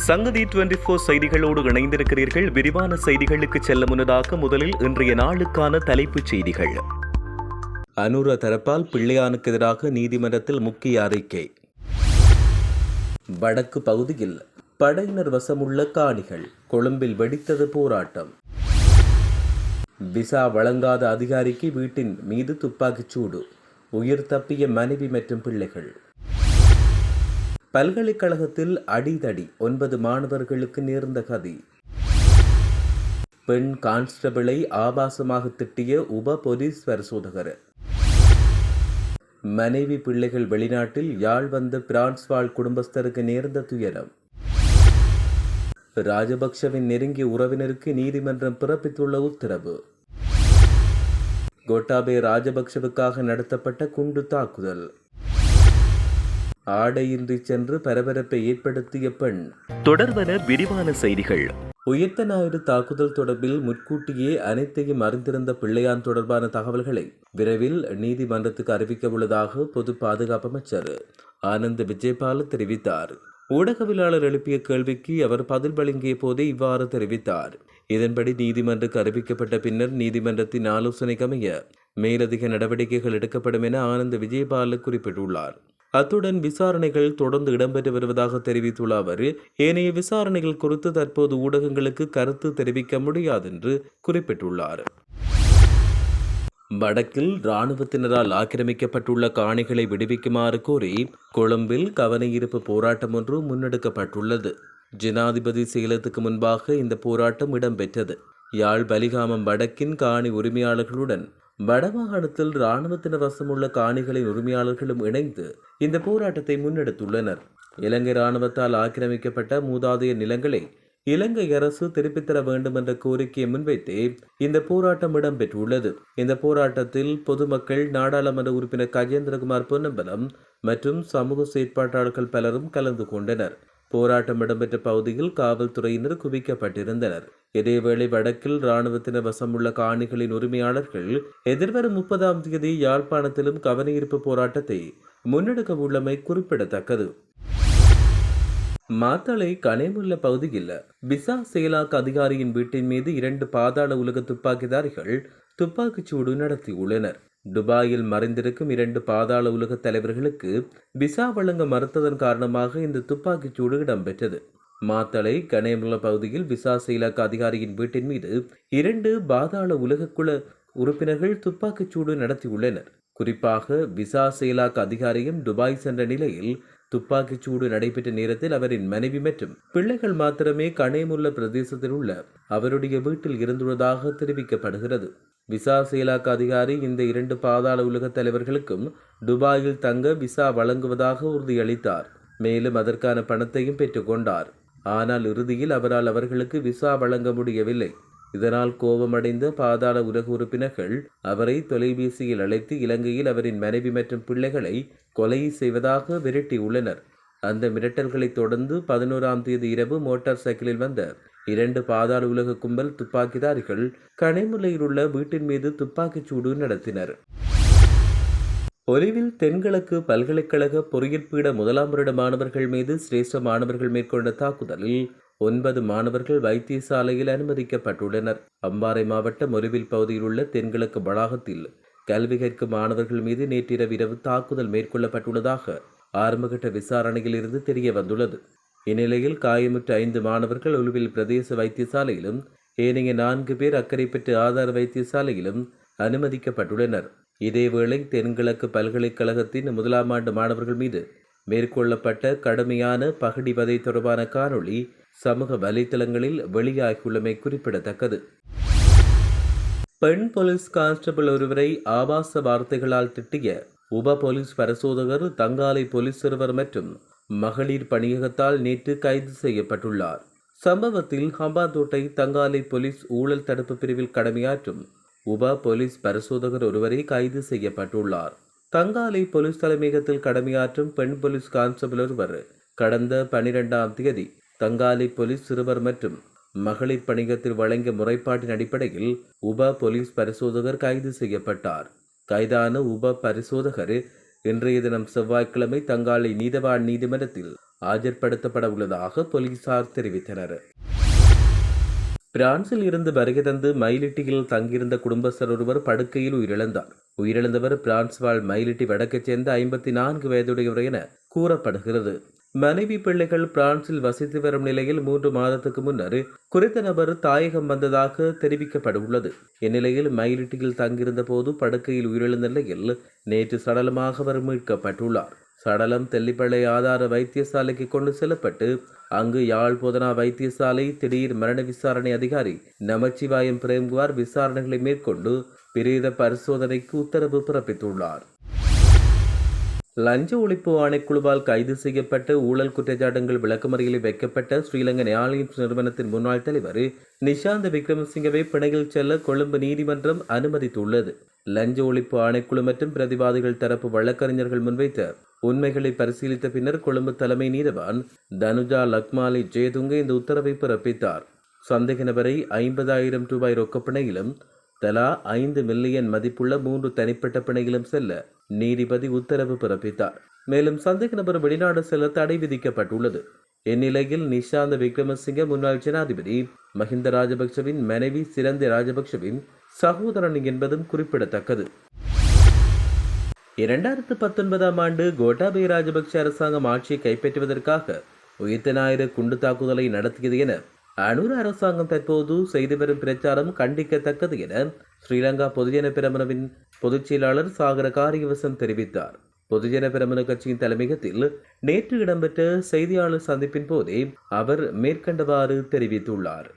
சங்கதி 24 செய்திகளோடு இணைந்திருக்கிறீர்கள். விரிவான செய்திகளுக்கு செல்ல முன்னதாக முதலில் இன்றைய நாளுக்கான தலைப்புச் செய்திகள். அனுர தரப்பால் பிள்ளையானுக்கு எதிராக நீதிமன்றத்தில் முக்கிய அறிக்கை. வடக்கு பகுதியில் படையினர் வசமுள்ள காணிகள், கொழும்பில் வெடித்தது போராட்டம். விசா வழங்காத அதிகாரிக்கு வீட்டின் மீது துப்பாக்கிச் சூடு, உயிர் தப்பிய மனைவி மற்றும் பிள்ளைகள். பல்கலைக்கழகத்தில் அடிதடி, 9 மாணவர்களுக்கு நேர்ந்த கதி. பெண் கான்ஸ்டபிளை ஆபாசமாக திட்டிய உப போலீஸ் பரிசோதகர். மனைவி பிள்ளைகள் வெளிநாட்டில், யாழ் வந்த பிரான்ஸ் வாழ் குடும்பஸ்தருக்கு நேர்ந்த துயரம். ராஜபக்ஷவின் நெருங்கிய உறவினருக்கு நீதிமன்றம் பிறப்பித்துள்ள உத்தரவு. கோட்டாபே ராஜபக்ஷவுக்காக நடத்தப்பட்ட குண்டு தாக்குதல். ஆடையின்றி சென்று பரபரப்பை ஏற்படுத்திய பெண். தொடர்வன விரிவான செய்திகள். உயிர்த்த ஞாயிறு தாக்குதல் தொடர்பில் முன்கூட்டியே அனைத்தையும் அறிந்திருந்த பிள்ளையான் தொடர்பான தகவல்களை விரைவில் நீதிமன்றத்துக்கு அறிவிக்க உள்ளதாக பொது பாதுகாப்பு அமைச்சர் ஆனந்த் விஜயபால தெரிவித்தார். ஊடகவியலாளர் எழுப்பிய கேள்விக்கு அவர் பதில் வழங்கிய போதே இவ்வாறு தெரிவித்தார். இதன்படி நீதிமன்றத்துக்கு அறிவிக்கப்பட்ட பின்னர் நீதிமன்றத்தின் ஆலோசனைக்கமைய மேலதிக நடவடிக்கைகள் எடுக்கப்படும் என ஆனந்த் விஜயபால குறிப்பிட்டுள்ளார். அத்துடன் விசாரணைகள் தொடர்ந்து இடம்பெற்று வருவதாக தெரிவித்துள்ள அவர், ஏனைய விசாரணைகள் குறித்து தற்போது ஊடகங்களுக்கு கருத்து தெரிவிக்க முடியாது என்று குறிப்பிட்டுள்ளார். வடக்கில் இராணுவத்தினரால் ஆக்கிரமிக்கப்பட்டுள்ள காணிகளை விடுவிக்குமாறு கோரி கொழும்பில் கவனஈர்ப்பு போராட்டம் ஒன்று முன்னெடுக்கப்பட்டுள்ளது. ஜனாதிபதி செயலகத்துக்கு முன்பாக இந்த போராட்டம் இடம்பெற்றது. யாழ் பலிகாமம் வடக்கின் காணி உரிமையாளர்களுடன் வடமாகாணத்தில் இராணுவத்தினர் வசமுள்ள காணிகளின் உரிமையாளர்களும் இணைந்து இந்த போராட்டத்தை முன்னெடுத்துள்ளனர். இலங்கை இராணுவத்தால் ஆக்கிரமிக்கப்பட்ட மூதாதைய நிலங்களை இலங்கை அரசு திருப்பித் தர வேண்டும் என்ற கோரிக்கையை முன்வைத்தே இந்த போராட்டம் இடம்பெற்றுள்ளது. இந்த போராட்டத்தில் பொதுமக்கள், நாடாளுமன்ற உறுப்பினர் கஜேந்திரகுமார் பொன்னம்பலம் மற்றும் சமூக செயற்பாட்டாளர்கள் பலரும் கலந்து கொண்டனர். போராட்டம் இடம்பெற்ற பகுதியில் காவல்துறையினர் குவிக்கப்பட்டிருந்தனர். இதேவேளை வடக்கில் இராணுவத்தினர் வசமுள்ள காணிகளின் உரிமையாளர்கள் எதிர்வரும் 30ஆம் தேதி யாழ்ப்பாணத்திலும் கவனஈர்ப்பு போராட்டத்தை முன்னெடுக்க உள்ளமை குறிப்பிடத்தக்கது. மாத்தளை கனேமுல்ல பகுதியில் விசா செயலாக்க அதிகாரியின் வீட்டின் மீது 2 பாதாள உலக துப்பாக்கிதாரிகள் துப்பாக்கிச்சூடு நடத்தியுள்ளனர். துபாயில் மறைந்திருக்கும் 2 பாதாள உலக தலைவர்களுக்கு விசா வழங்க மறுத்ததன் காரணமாக இந்த துப்பாக்கிச்சூடு இடம்பெற்றது. மாத்தளை கனேமுல்ல பகுதியில் விசா செயலாக்க அதிகாரியின் வீட்டின் மீது 2 பாதாள உலக குழு உறுப்பினர்கள் துப்பாக்கிச்சூடு நடத்தியுள்ளனர். குறிப்பாக விசா செயலாக்க அதிகாரியும் துபாய் சென்ற நிலையில் துப்பாக்கிச்சூடு நடைபெற்ற நேரத்தில் அவரின் மனைவி மற்றும் பிள்ளைகள் மாத்திரமே கனேமுல்ல பிரதேசத்தில் உள்ள அவருடைய வீட்டில் இருந்துள்ளதாக தெரிவிக்கப்படுகிறது. விசா செயலாக்க அதிகாரி இந்த 2 பாதாள உலக தலைவர்களுக்கும் துபாயில் தங்க விசா வழங்குவதாக உறுதியளித்தார். மேலும் அதற்கான பணத்தையும் பெற்றுக்கொண்டார். ஆனால் இறுதியில் அவரால் அவர்களுக்கு விசா வழங்க முடியவில்லை. இதனால் கோபமடைந்த பாதாள உலக உறுப்பினர்கள் அவரை தொலைபேசியில் அழைத்து இலங்கையில் அவரின் மனைவி மற்றும் பிள்ளைகளை கொலை செய்வதாக விரட்டியுள்ளனர். அந்த மிரட்டல்களை தொடர்ந்து 11ஆம் தேதி இரவு மோட்டார் சைக்கிளில் வந்த 2 பாதாள உலக கும்பல் துப்பாக்கிதாரிகள் கனேமுல்லையில் உள்ள வீட்டின் மீது துப்பாக்கிச்சூடு நடத்தினர். ஒலிவில் தென்கிழக்கு பல்கலைக்கழக பொறியியல் பீட 1ஆம் வருட மாணவர்கள் மீது சிரேஷ்ட மாணவர்கள் மேற்கொண்ட தாக்குதலில் 9 மாணவர்கள் வைத்தியசாலையில் அனுமதிக்கப்பட்டுள்ளனர். அம்பாறை மாவட்டம் ஒலிவில் பகுதியில் உள்ள தென்கிழக்கு வளாகத்தில் கல்வி கற்கும் மாணவர்கள் மீது நேற்றிரவு தாக்குதல் மேற்கொள்ளப்பட்டுள்ளதாக ஆரம்பகட்ட விசாரணையில் இருந்து தெரிய வந்துள்ளது. இந்நிலையில் காயமுற்ற 5 மாணவர்கள் ஒலுவில் பிரதேச வைத்தியசாலையிலும் ஏனைய 4 பேர் அக்கரைப்பற்று ஆதார வைத்தியசாலையிலும் அனுமதிக்கப்பட்டுள்ளனர். இதேவேளை தென்கிழக்கு பல்கலைக்கழகத்தின் 1ஆம் ஆண்டு மாணவர்கள் மீது மேற்கொள்ளப்பட்ட கடுமையான பகடிவதை தொடர்பான காணொளி சமூக வலைதளங்களில் வெளியாகியுள்ளமை குறிப்பிடத்தக்கது. பெண் போலீஸ் கான்ஸ்டபிள் ஒருவரை ஆபாச வார்த்தைகளால் திட்டிய உப போலீஸ் பரிசோதகர் தங்காலை போலீஸ் சிறுவர் மற்றும் மகளிர் பணியகத்தால் நேற்று கைது செய்யப்பட்டுள்ளார். சம்பவத்தில் ஹம்பாந்தோட்டை தங்காலை போலீஸ் ஊழல் தடுப்பு பிரிவில் கடமையாற்றும் உப போலீஸ் பரிசோதகர் ஒருவரை கைது செய்யப்பட்டுள்ளார். தங்காலை போலீஸ் தலைமையகத்தில் கடமையாற்றும் பெண் போலீஸ் கான்ஸ்டபிள் ஒருவர் கடந்த 12ஆம் தேதி தங்காலை போலீஸ் சிறுவர் மற்றும் மகளிர் பணியகத்தில் வழங்கிய முறைப்பாட்டின் அடிப்படையில் உப போலீஸ் பரிசோதகர் கைது செய்யப்பட்டார். கைதான உப பரிசோதகர் இன்றைய தினம் செவ்வாய்க்கிழமை தங்காலை நீதவான் நீதிமன்றத்தில் ஆஜர்படுத்தப்பட உள்ளதாக போலீசார் தெரிவித்தனர். பிரான்சில் இருந்து வருகை தந்து மயிலிட்டியில் தங்கியிருந்த குடும்பஸ்தர் ஒருவர் படுக்கையில் உயிரிழந்தார். உயிரிழந்தவர் பிரான்ஸ் வாழ் மயிலிட்டி வடக்கைச் சேர்ந்த 54 வயதுடையவர் என கூறப்படுகிறது. மனைவி பிள்ளைகள் பிரான்சில் வசித்து வரும் நிலையில் 3 மாதத்துக்கு முன்னர் குறித்த நபர் தாயகம் வந்ததாக தெரிவிக்கப்பட்டுள்ளது. இந்நிலையில் மயிலிட்டியில் தங்கியிருந்த போது படுக்கையில் உயிரிழந்த நிலையில் நேற்று சடலமாக அவர் மீட்கப்பட்டுள்ளார். சடலம் தெல்லிப்பளை ஆதார வைத்தியசாலைக்கு கொண்டு செல்லப்பட்டு அங்கு யாழ் போதனா வைத்தியசாலை திடீர் மரண விசாரணை அதிகாரி நமச்சிவாயம் பிரேம்குமார் விசாரணைகளை மேற்கொண்டு பிரேத பரிசோதனைக்கு உத்தரவு பிறப்பித்துள்ளார். லஞ்ச ஒழிப்பு ஆணைக்குழுவால் கைது செய்யப்பட்டு ஊழல் குற்றச்சாட்டுகள் விளக்கமறியலில் வைக்கப்பட்ட ஸ்ரீலங்கா நியாயீஸ் நிறுவனத்தின் முன்னாள் தலைவர் நிஷாந்த விக்ரமசிங்கவை பிணையில் செல்ல கொழும்பு நீதிமன்றம் அனுமதித்துள்ளது. லஞ்ச ஒழிப்பு ஆணைக்குழு மற்றும் பிரதிவாதிகள் தரப்பு வழக்கறிஞர்கள் முன்வைத்த உண்மைகளை பரிசீலித்த பின்னர் கொழும்பு தலைமை நீதவான் தனுஜா லக்மாலி ஜெயதுங்க இந்த உத்தரவை பிறப்பித்தார். சந்தேக நபரை 50,000 ரூபாய் ரொக்க பிணையிலும் தலா 5 மில்லியன் மதிப்புள்ள 3 தனிப்பட்ட பிணையிலும் செல்ல நீதிபதி உத்தரவு பிறப்பித்தார். மேலும் சந்தேக நபர் வெளிநாடு செல்ல தடை விதிக்கப்பட்டுள்ளது. இந்நிலையில் நிஷாந்த விக்ரமசிங்க முன்னாள் ஜனாதிபதி மஹிந்த ராஜபக்சவின் மனைவி சிரந்தி ராஜபக்சவின் சகோதரன் என்பதும் குறிப்பிடத்தக்கது. 2019 ஆண்டு கோட்டாபய ராஜபக்ச அரசாங்கம் ஆட்சியை கைப்பற்றுவதற்காக உயிர்த்த ஞாயிறு குண்டு தாக்குதலை நடத்தியது என அனுர அரசாங்கம் தற்போது செய்து வரும் பிரச்சாரம் கண்டிக்கத்தக்கது என ஸ்ரீலங்கா பொதுஜன பெரமுனவின் பொதுச் செயலாளர் சாகர காரியவசம் தெரிவித்தார். பொதுஜன பெரமுன கட்சியின் தலைமையகத்தில் நேற்று இடம்பெற்ற செய்தியாளர் சந்திப்பின் போதே அவர் மேற்கண்டவாறு தெரிவித்துள்ளார்.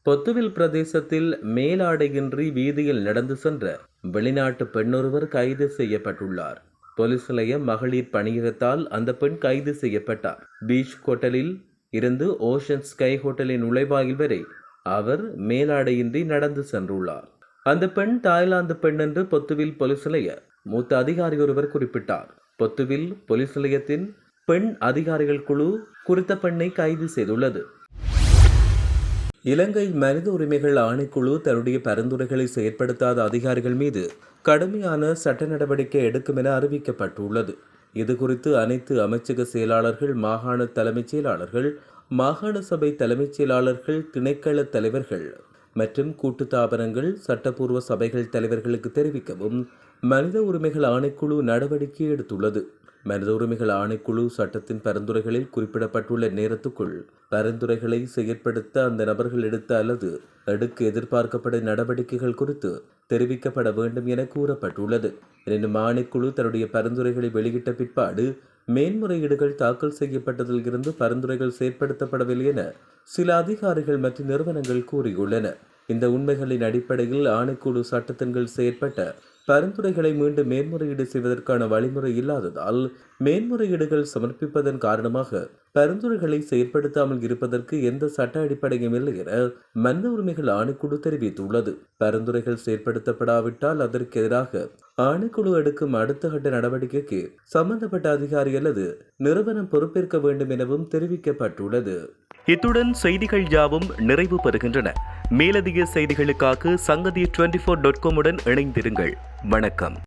பொத்துவில் பிரதேசத்தில் மேலாடையின்றி வீதியில் நடந்து சென்ற வெளிநாட்டு பெண்ணொருவர் கைது செய்யப்பட்டுள்ளார். போலீஸ் நிலைய மகளிர் பணியகத்தால் அந்த பெண் கைது செய்யப்பட்டார். பீச் ஹோட்டலில் இருந்து ஓஷன் ஸ்கை ஹோட்டலின் நுழைவாயில் வரை அவர் மேலாடையின்றி நடந்து சென்றுள்ளார். அந்த பெண் தாய்லாந்து பெண் என்று பொத்துவில் போலீஸ் நிலைய மூத்த அதிகாரி ஒருவர் குறிப்பிட்டார். பொத்துவில் போலீஸ் நிலையத்தின் பெண் அதிகாரிகள் குழு குறித்த பெண்ணை கைது செய்துள்ளது. இலங்கை மனித உரிமைகள் ஆணைக்குழு தன்னுடைய பரிந்துரைகளை செயற்படுத்தாத அதிகாரிகள் மீது கடுமையான சட்ட நடவடிக்கை எடுக்கும் என அறிவிக்கப்பட்டுள்ளது. இதுகுறித்து அனைத்து அமைச்சக செயலாளர்கள், மாகாண தலைமைச் செயலாளர்கள், மாகாண சபை தலைமைச் செயலாளர்கள், திணைக்கள தலைவர்கள் மற்றும் கூட்டுத்தாபனங்கள், சட்டப்பூர்வ சபைகள் தலைவர்களுக்கு தெரிவிக்கவும் மனித உரிமைகள் ஆணைக்குழு நடவடிக்கை எடுத்துள்ளது. மனித உரிமைகள் ஆணைக்குழு சட்டத்தின் பரிந்துரைகளில் குறிப்பிடப்பட்டுள்ள நேரத்துக்குள் பரிந்துரைகளை செயற்படுத்த அந்த நபர்கள் எடுத்த அல்லது எடுக்க எதிர்பார்க்கப்படும் நடவடிக்கைகள் குறித்து தெரிவிக்கப்பட வேண்டும் என கூறப்பட்டுள்ளது. எனினும் ஆணைக்குழு தன்னுடைய பரிந்துரைகளை வெளியிட்ட பிற்பாடு மேன்முறையீடுகள் தாக்கல் செய்யப்பட்டதில் இருந்து பரிந்துரைகள் செயற்படுத்தப்படவில்லை என சில அதிகாரிகள் மற்றும் நிறுவனங்கள் கூறியுள்ளன. இந்த உண்மைகளின் அடிப்படையில் ஆணைக்குழு சட்டத்தின் கீழ் செயற்பட்ட பரிந்துரைகளை மீண்டும் மேன்முறையீடு செய்வதற்கான வழிமுறை இல்லாததால் மேன்முறையீடுகள் சமர்ப்பிப்பதன் காரணமாக பரிந்துரைகளை செயற்படுத்தாமல் இருப்பதற்கு எந்த சட்ட அடிப்படையும் இல்லை என மனித உரிமைகள் ஆணைக்குழு தெரிவித்துள்ளது. பரிந்துரைகள் செயற்படுத்தப்படாவிட்டால் அதற்கு எதிராக ஆணைக்குழு எடுக்கும் அடுத்த கட்ட நடவடிக்கைக்கு சம்பந்தப்பட்ட அதிகாரி அல்லது நிறுவனம் பொறுப்பேற்க வேண்டும் எனவும் தெரிவிக்கப்பட்டுள்ளது. இத்துடன் செய்திகள் யாவும் நிறைவு பெறுகின்றன. மேலதிக செய்திகளுக்காக சங்கதி 24.com உடன் இணைந்திருங்கள். வணக்கம்.